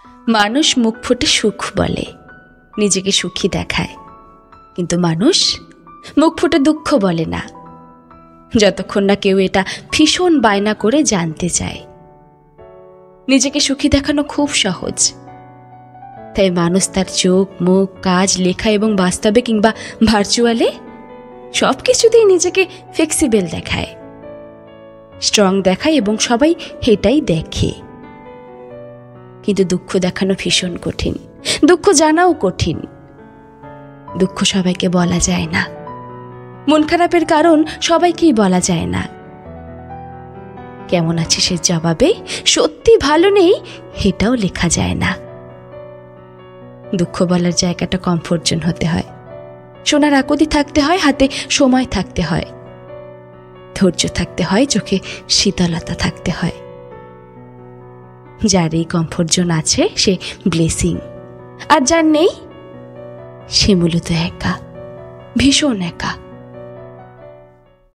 মানুষ মুখ ফুটে সুখ বলে, নিজেকে সুখী দেখায়, কিন্তু মানুষ মুখ ফুটে দুঃখ বলে না, যতক্ষণ না কেউ এটা ভীষণ বায়না করে জানতে চায়। নিজেকে সুখী দেখানো খুব সহজ, তাই মানুষ তার চোখ, মুখ, কাজ, লেখা এবং বাস্তবে কিংবা ভার্চুয়ালে সব কিছুতেই নিজেকে ফ্লেক্সিবল দেখায়, স্ট্রং দেখায় এবং সবাই এটাই দেখে। কিন্তু দুঃখ দেখানো ভীষণ কঠিন, দুঃখ জানাও কঠিন। দুঃখ সবাইকে বলা যায় না, মন খারাপের কারণ সবাইকেই বলা যায় না। কেমন আছিস এর জবাবে সত্যি ভালো নেই এটাও লেখা যায় না। দুঃখ বলার জায়গাটা কমফোর্ট জোন হতে হয়, সোনার আকতি থাকতে হয়, হাতে সময় থাকতে হয়, ধৈর্য থাকতে হয়, চোখে শীতলতা থাকতে হয়। যার এই কমফোর্ট জোন আছে সে ব্লেসিং, আর যার নেই সে মূলত একা, ভীষণ একা।